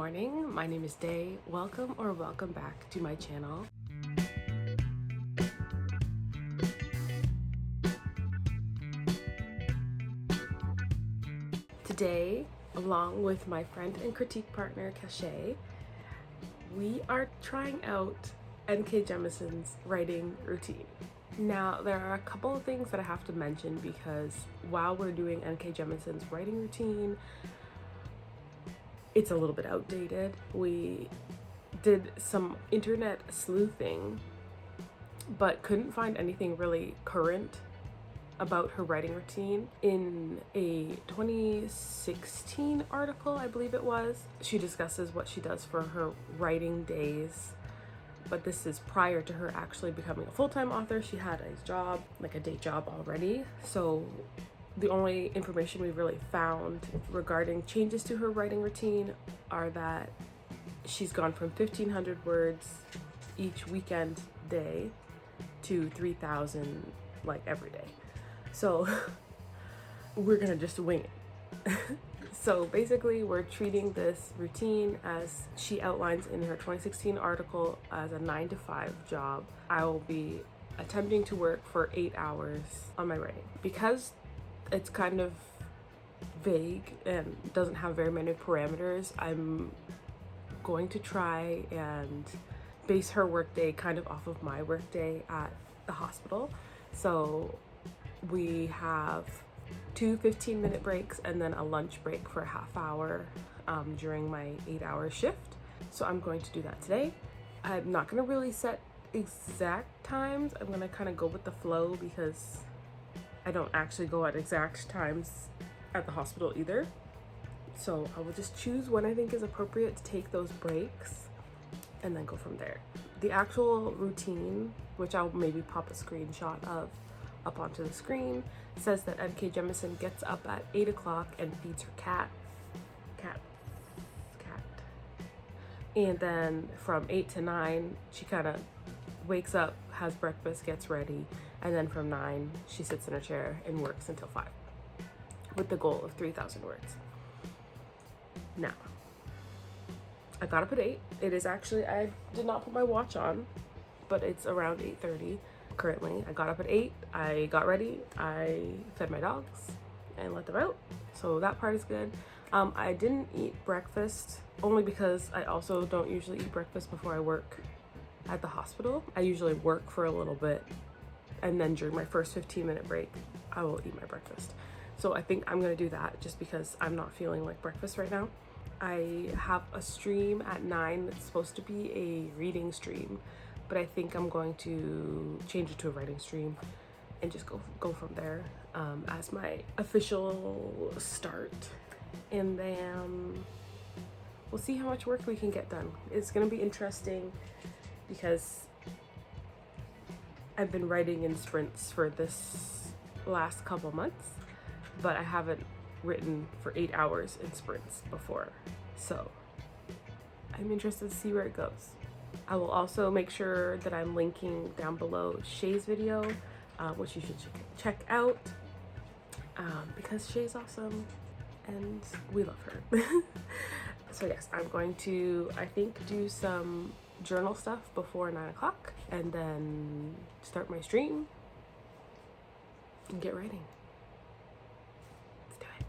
morning, my name is Day. Welcome back to my channel. Today, along with my friend and critique partner, Cachet, we are trying out NK Jemisin's writing routine. Now, there are a couple of things that I have to mention because while we're doing NK Jemisin's writing routine, it's a little bit outdated. We did some internet sleuthing, but couldn't find anything really current about her writing routine. In a 2016 article, I believe it was, she discusses what she does for her writing days, but this is prior to her actually becoming a full-time author. She had a job, like a day job already, so the only information we've really found regarding changes to her writing routine are that she's gone from 1,500 words each weekend day to 3,000 like every day. So we're gonna just wing it. So basically we're treating this routine as she outlines in her 2016 article as a 9-to-5 job. I will be attempting to work for 8 hours on my writing. Because it's kind of vague and doesn't have very many parameters, I'm going to try and base her workday kind of off of my workday at the hospital. So we have two 15-minute breaks and then a lunch break for a half hour during my 8-hour shift. So I'm going to do that today. I'm not going to really set exact times. I'm going to kind of go with the flow because I don't actually go at exact times at the hospital either. So I will just choose when I think is appropriate to take those breaks and then go from there. The actual routine, which I'll maybe pop a screenshot of up onto the screen, says that NK Jemisin gets up at 8 o'clock and feeds her cat. And then from 8 to 9, she kind of wakes up, has breakfast, gets ready, and then from 9, she sits in her chair and works until 5, with the goal of 3,000 words. Now, I got up at 8. It is actually, I did not put my watch on, but it's around 8:30 currently. I got up at 8, I got ready, I fed my dogs and let them out. So that part is good. I didn't eat breakfast only because I also don't usually eat breakfast before I work at the hospital. I usually work for a little bit and then during my first 15-minute break, I will eat my breakfast. So I think I'm gonna do that just because I'm not feeling like breakfast right now. I have a stream at 9 that's supposed to be a reading stream, but I think I'm going to change it to a writing stream and just go from there as my official start. And then we'll see how much work we can get done. It's gonna be interesting because I've been writing in sprints for this last couple months, but I haven't written for 8 hours in sprints before. So I'm interested to see where it goes. I will also make sure that I'm linking down below Shay's video, which you should check out because Shay's awesome and we love her. So yes, I'm going to, I think, do some journal stuff before 9 o'clock and then start my stream and get writing. Let's do it.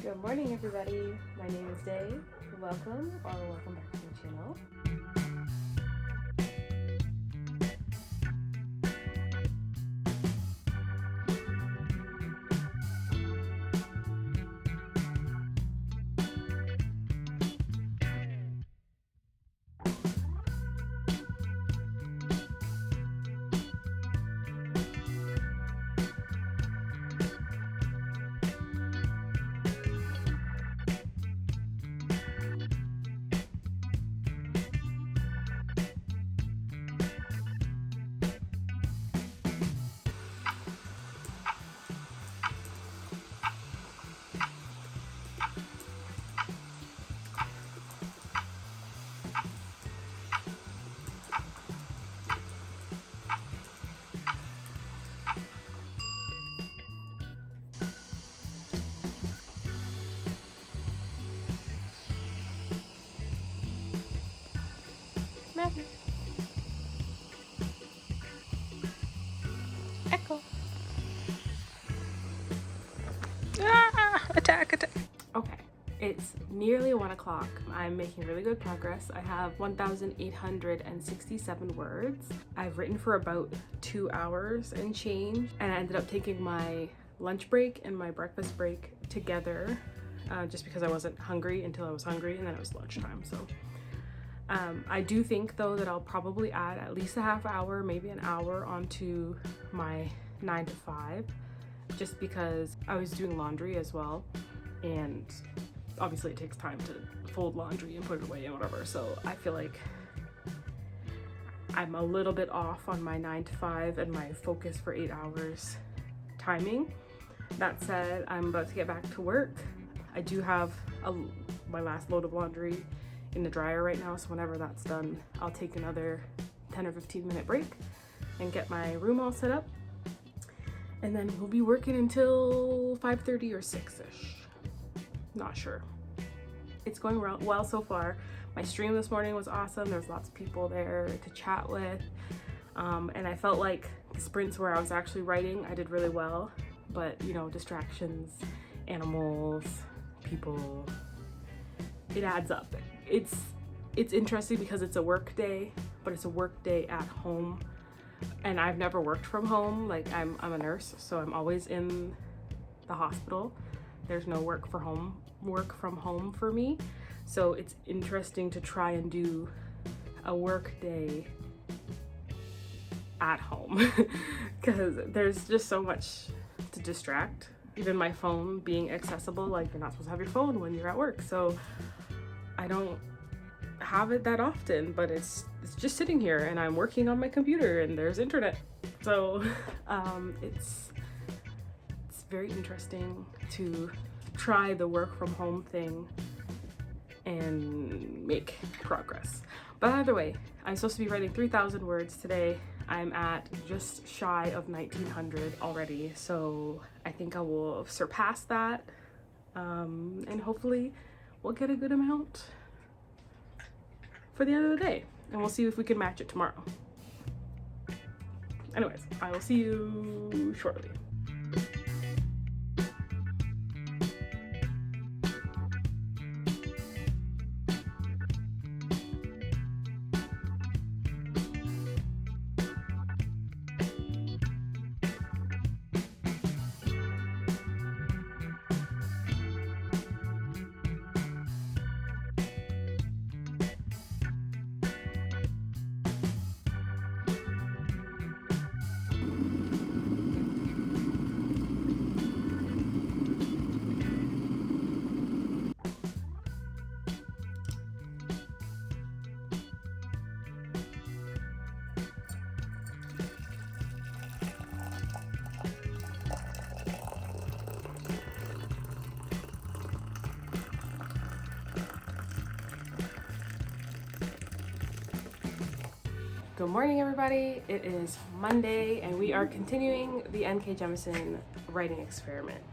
Good morning, everybody. My name is Day. Welcome back to the channel. attack. Okay, it's nearly 1 o'clock. I'm making really good progress. I have 1,867 words. I've written for about 2 hours and change, and I ended up taking my lunch break and my breakfast break together just because I wasn't hungry until I was hungry, and then it was lunchtime. So I do think though that I'll probably add at least a half hour, maybe an hour onto my 9 to 5, just because I was doing laundry as well, and obviously it takes time to fold laundry and put it away and whatever. So I feel like I'm a little bit off on my 9 to 5 and my focus for 8 hours timing. That said, I'm about to get back to work. I do have my last load of laundry in the dryer right now, so whenever that's done, I'll take another 10 or 15 minute break and get my room all set up, and then we'll be working until 5:30 or 6ish. Not sure. It's going well so far. My stream this morning was awesome. There's lots of people there to chat with, and I felt like the sprints where I was actually writing, I did really well, but you know, distractions, animals, people, it adds up. It's interesting because it's a work day, but it's a work day at home, and I've never worked from home. Like I'm a nurse, so I'm always in the hospital. There's no work from home for me, so it's interesting to try and do a work day at home because there's just so much to distract. Even my phone being accessible, like you're not supposed to have your phone when you're at work, so I don't have it that often, but it's just sitting here, and I'm working on my computer and there's internet. So it's very interesting to try the work from home thing and make progress. But either way, I'm supposed to be writing 3,000 words today. I'm at just shy of 1,900 already, so I think I will surpass that, and hopefully we'll get a good amount for the end of the day, and we'll see if we can match it tomorrow. Anyways, I will see you shortly. Good morning, everybody. It is Monday, and we are continuing the NK Jemisin writing experiment.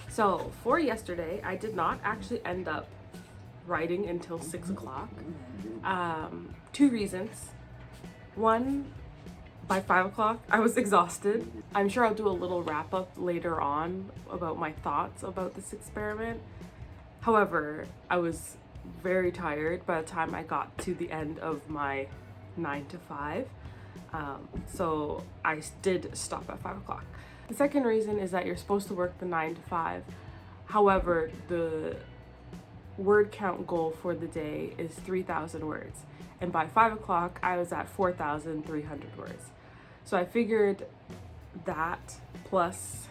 So for yesterday, I did not actually end up writing until 6 o'clock. 2 reasons. One, by 5 o'clock, I was exhausted. I'm sure I'll do a little wrap up later on about my thoughts about this experiment. However, I was very tired by the time I got to the end of my 9 to 5, so I did stop at 5 o'clock. The second reason is that you're supposed to work the 9 to 5. However, the word count goal for the day is 3,000 words, and by 5 o'clock I was at 4,300 words. So I figured that plus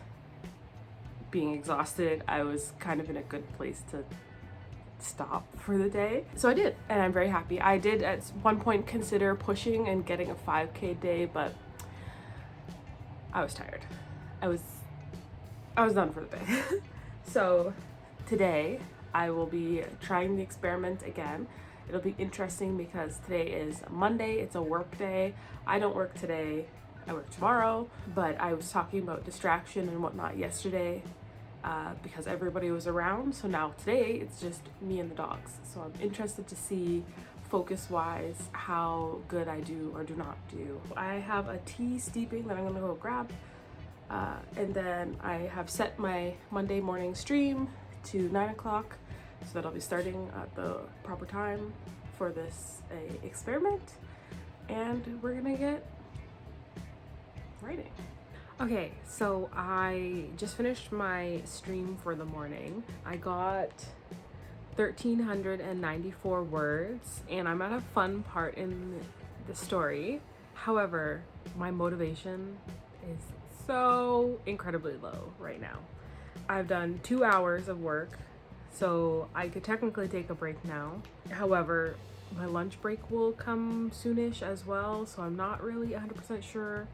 being exhausted, I was kind of in a good place to stop for the day. So I did, and I'm very happy. I did at one point consider pushing and getting a 5K day, but I was tired. I was done for the day. So today I will be trying the experiment again. It'll be interesting because today is Monday. It's a work day. I don't work today. I work tomorrow, but I was talking about distraction and whatnot yesterday because everybody was around. So now today it's just me and the dogs. So I'm interested to see focus-wise how good I do or do not do. I have a tea steeping that I'm gonna go grab, and then I have set my Monday morning stream to 9 o'clock so that I'll be starting at the proper time for this experiment, and we're gonna get writing. Okay, so I just finished my stream for the morning. I got 1,394 words, and I'm at a fun part in the story. However, my motivation is so incredibly low right now. I've done 2 hours of work, so I could technically take a break now. However, my lunch break will come soonish as well, so I'm not really 100% sure.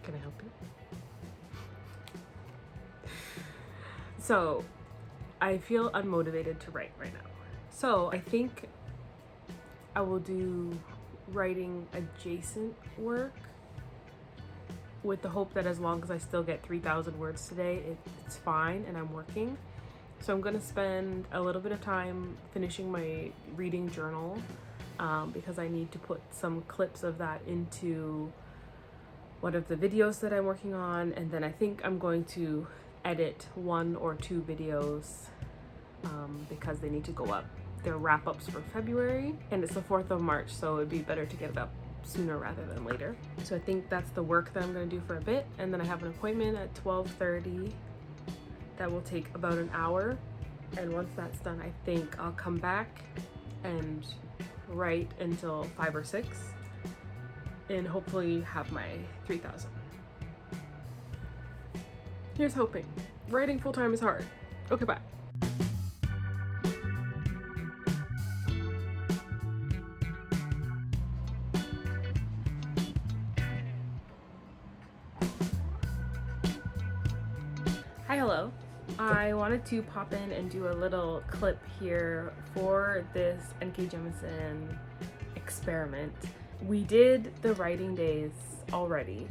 Can I help you? So I feel unmotivated to write right now. So I think I will do writing adjacent work with the hope that as long as I still get 3,000 words today, it's fine and I'm working. So I'm gonna spend a little bit of time finishing my reading journal because I need to put some clips of that into one of the videos that I'm working on, and then I think I'm going to edit 1 or 2 videos because they need to go up. They're wrap-ups for February, and it's the 4th of March, so it'd be better to get it up sooner rather than later. So I think that's the work that I'm going to do for a bit, and then I have an appointment at 12:30 that will take about an hour, and once that's done, I think I'll come back and write until 5 or 6 and hopefully have my 3,000. Here's hoping. Writing full-time is hard. Okay, bye. Hi, hello. I wanted to pop in and do a little clip here for this NK Jemisin experiment. We did the writing days already,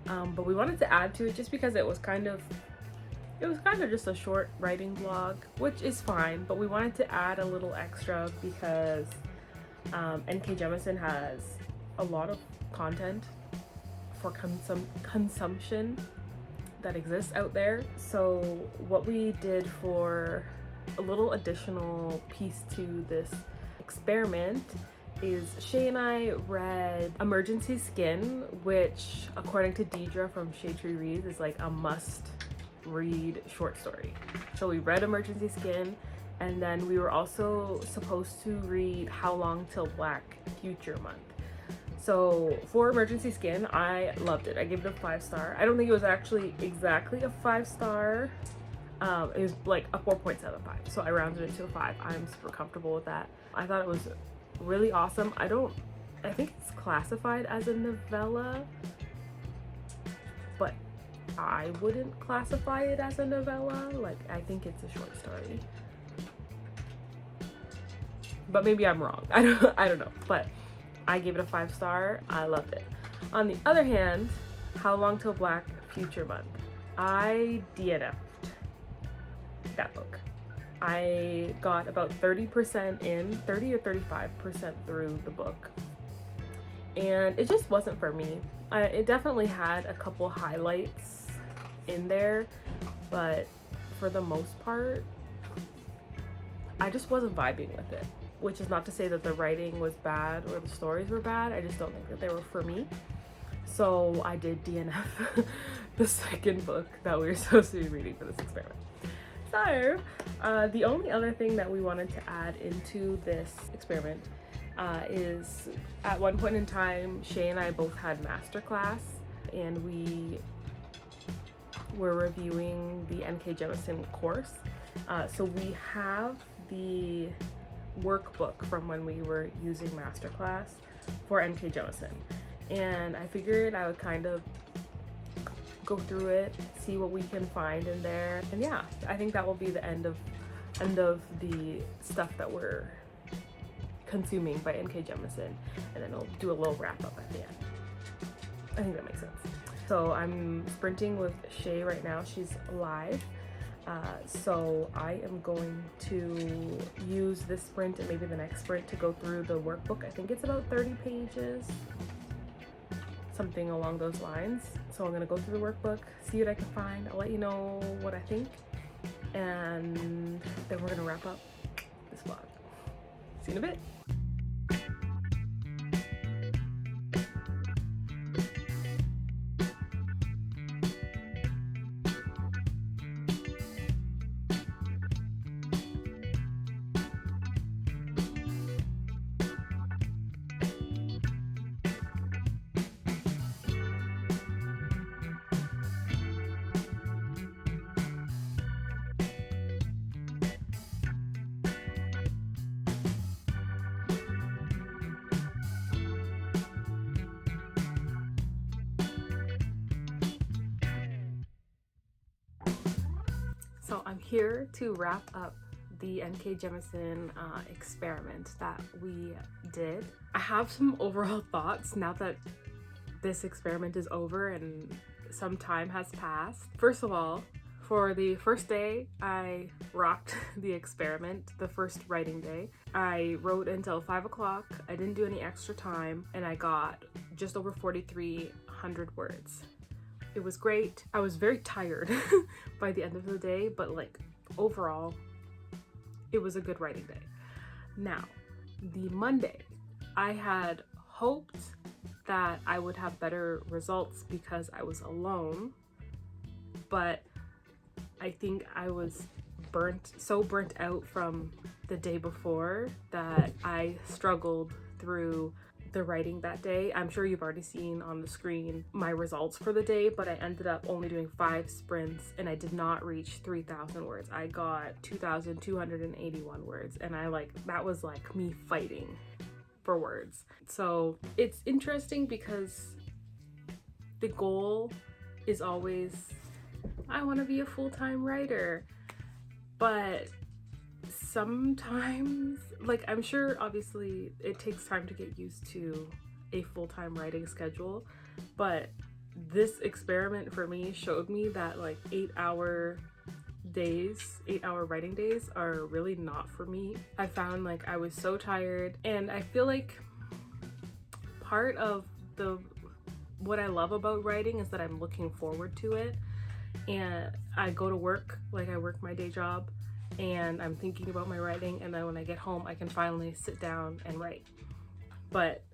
but we wanted to add to it just because it was kind of just a short writing vlog, which is fine, but we wanted to add a little extra because NK Jemisin has a lot of content for consumption that exists out there. So what we did for a little additional piece to this experiment is Shay and I read Emergency Skin, which according to Deidre from Shade Tree Reads is like a must read short story. So we read Emergency Skin, and then we were also supposed to read How Long Till Black Future Month. So for Emergency Skin, I loved it. I gave it a 5-star. I don't think it was actually exactly a 5-star. It was like a 4.75. So I rounded it to a 5. I'm super comfortable with that. I thought it was really awesome. I think it's classified as a novella, but I wouldn't classify it as a novella. Like, I think it's a short story. But maybe I'm wrong. I don't know. But I gave it a 5-star. I loved it. On the other hand, How Long Till Black Future Month, I DNF'd that book. I got about 30% in, 30 or 35% through the book, and it just wasn't for me. It definitely had a couple highlights in there, but for the most part, I just wasn't vibing with it. Which is not to say that the writing was bad or the stories were bad. I just don't think that they were for me. So I did DNF the second book that we were supposed to be reading for this experiment. So the only other thing that we wanted to add into this experiment is at one point in time, Shay and I both had masterclass, and we were reviewing the NK Jemisin course. So we have the workbook from when we were using masterclass for NK Jemisin, and I figured I would kind of go through it, see what we can find in there, and yeah, I think that will be the end of the stuff that we're consuming by NK Jemisin, and then I'll do a little wrap up at the end. I think that makes sense. So I'm sprinting with Shay right now. She's live. So I am going to use this sprint and maybe the next sprint to go through the workbook. I think it's about 30 pages, something along those lines. So I'm gonna go through the workbook, see what I can find. I'll let you know what I think, and then we're gonna wrap up this vlog. See you in a bit. So I'm here to wrap up the NK Jemisin experiment that we did. I have some overall thoughts now that this experiment is over and some time has passed. First of all, for the first day, I rocked the experiment, the first writing day. I wrote until 5 o'clock. I didn't do any extra time, and I got just over 4,300 words. It was great. I was very tired by the end of the day, but like overall, it was a good writing day. Now, the Monday, I had hoped that I would have better results because I was alone, but I think I was so burnt out from the day before that I struggled through the writing that day. I'm sure you've already seen on the screen my results for the day, but I ended up only doing 5 sprints and I did not reach 3,000 words. I got 2,281 words, and that was like me fighting for words. So it's interesting because the goal is always, I want to be a full-time writer, but sometimes, like, I'm sure obviously it takes time to get used to a full-time writing schedule, but this experiment for me showed me that like 8-hour writing days are really not for me. I found like I was so tired, and I feel like part of what I love about writing is that I'm looking forward to it, and I go to work, like I work my day job, and I'm thinking about my writing, and then when I get home I can finally sit down and write. But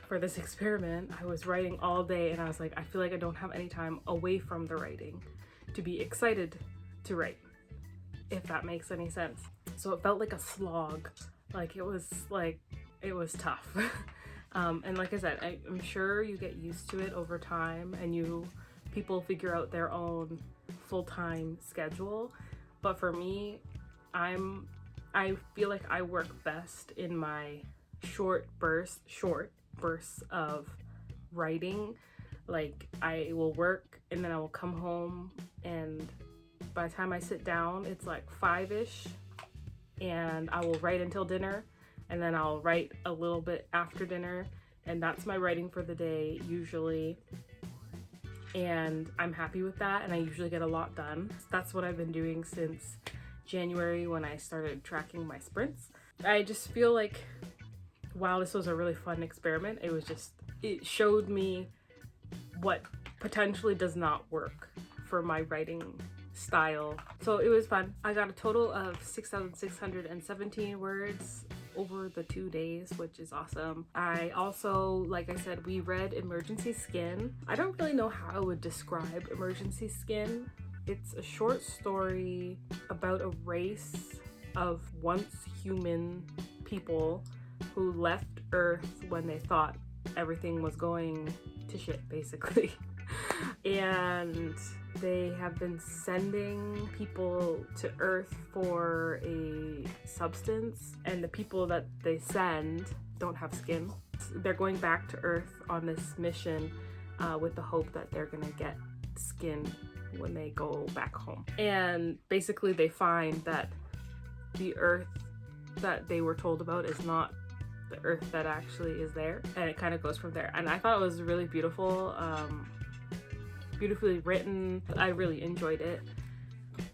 for this experiment, I was writing all day, and I was like, I feel like I don't have any time away from the writing to be excited to write, if that makes any sense. So it felt like a slog. Like it was tough. And like I said, I'm sure you get used to it over time, and people figure out their own full-time schedule. But for me, I feel like I work best in my short bursts of writing. Like I will work and then I will come home, and by the time I sit down, it's like 5-ish, and I will write until dinner, and then I'll write a little bit after dinner, and that's my writing for the day usually. And I'm happy with that, and I usually get a lot done. That's what I've been doing since January, when I started tracking my sprints. I just feel like while this was a really fun experiment, it showed me what potentially does not work for my writing style. So it was fun. I got a total of 6,617 words over the 2 days, which is awesome. I also, like I said, we read Emergency Skin. I don't really know how I would describe Emergency Skin. It's a short story about a race of once human people who left Earth when they thought everything was going to shit, basically. And they have been sending people to Earth for a substance, and the people that they send don't have skin. They're going back to Earth on this mission with the hope that they're gonna get skin when they go back home. And basically they find that the Earth that they were told about is not the Earth that actually is there, and it kind of goes from there. And I thought it was really beautiful, beautifully written. I really enjoyed it.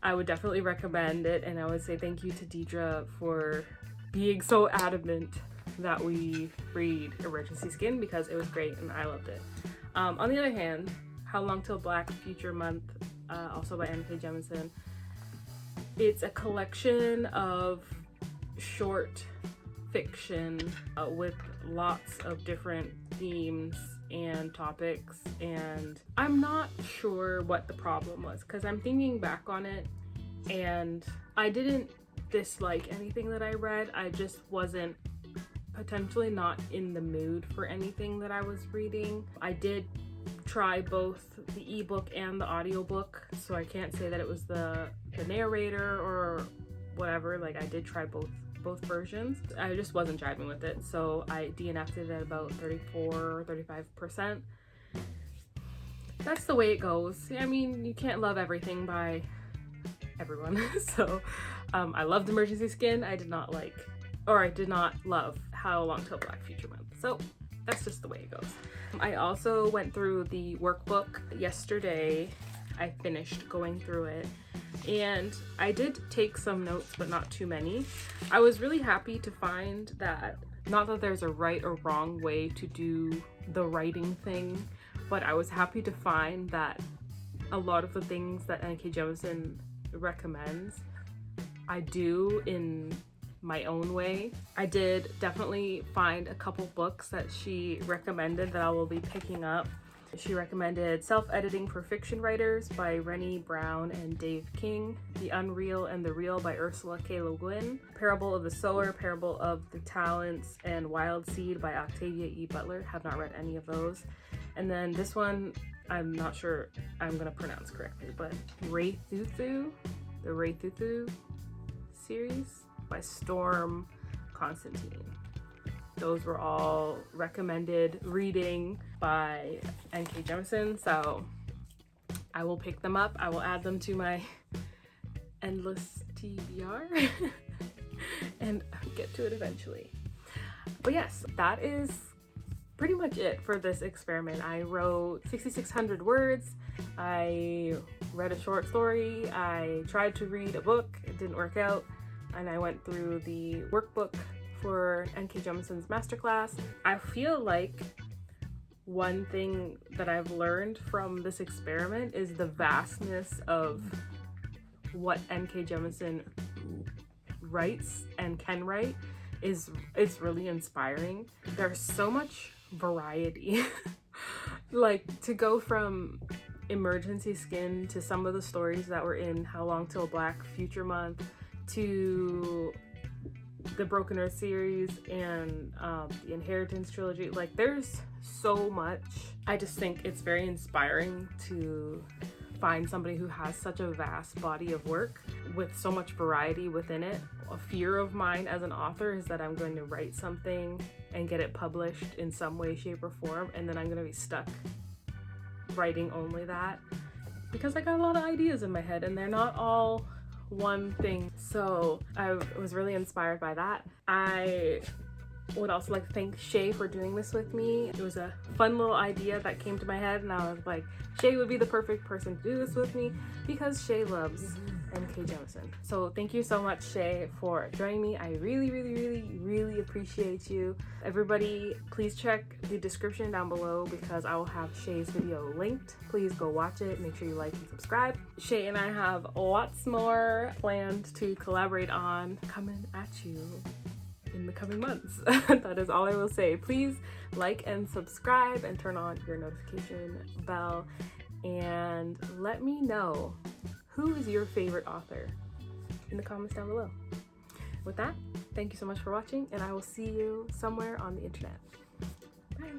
I would definitely recommend it, and I would say thank you to Deidre for being so adamant that we read Emergency Skin, because it was great and I loved it. On the other hand, How Long Till Black Future Month, also by N.K. Jemisin, it's a collection of short fiction with lots of different themes and topics, and I'm not sure what the problem was, because I'm thinking back on it and I didn't dislike anything that I read. I just wasn't potentially not in the mood for anything that I was reading. I did try both the ebook and the audiobook, so I can't say that it was the narrator or whatever. Like, I did try both versions. I just wasn't jiving with it, so I DNF'd it at about 34 or 35%. That's the way it goes. I mean, you can't love everything by everyone. So I loved Emergency Skin. I did not love How Long Till Black Future Month. So that's just the way it goes. I also went through the workbook yesterday. I finished going through it, and I did take some notes, but not too many. I was really happy to find that, not that there's a right or wrong way to do the writing thing, but I was happy to find that a lot of the things that N.K. Jemisin recommends, I do in my own way. I did definitely find a couple books that she recommended that I will be picking up. She recommended Self-Editing for Fiction Writers by Rennie Brown and Dave King, The Unreal and the Real by Ursula K. Le Guin, Parable of the Sower, Parable of the Talents, and Wild Seed by Octavia E. Butler. Have not read any of those. And then this one, I'm not sure I'm gonna pronounce correctly, but the Raythuthu series by Storm Constantine. Those were all recommended reading by N.K. Jemisin, so I will pick them up. I will add them to my endless TBR and get to it eventually. But yes, that is pretty much it for this experiment. I wrote 6,600 words. I read a short story. I tried to read a book. It didn't work out. And I went through the workbook for N.K. Jemisin's masterclass. I feel like one thing that I've learned from this experiment is the vastness of what N.K. Jemisin writes and can write is really inspiring. There's so much variety. Like, to go from Emergency Skin to some of the stories that were in How Long Till Black Future Month to the Broken Earth series and the Inheritance trilogy. Like, there's so much. I just think it's very inspiring to find somebody who has such a vast body of work with so much variety within it. A fear of mine as an author is that I'm going to write something and get it published in some way, shape, or form, and then I'm going to be stuck writing only that, because I got a lot of ideas in my head and they're not all one thing. So I was really inspired by that. I would also like to thank Shay for doing this with me. It was a fun little idea that came to my head, and I was like, Shay would be the perfect person to do this with me because Shay loves N.K. Jemisin. So thank you so much, Shay, for joining me. I really appreciate you. Everybody, please check the description down below because I will have Shay's video linked. Please go watch it. Make sure you like and subscribe. Shay and I have lots more planned to collaborate on coming at you in the coming months. That is all I will say. Please like and subscribe and turn on your notification bell, and let me know who is your favorite author in the comments down below. With that, thank you so much for watching, and I will see you somewhere on the internet. Bye.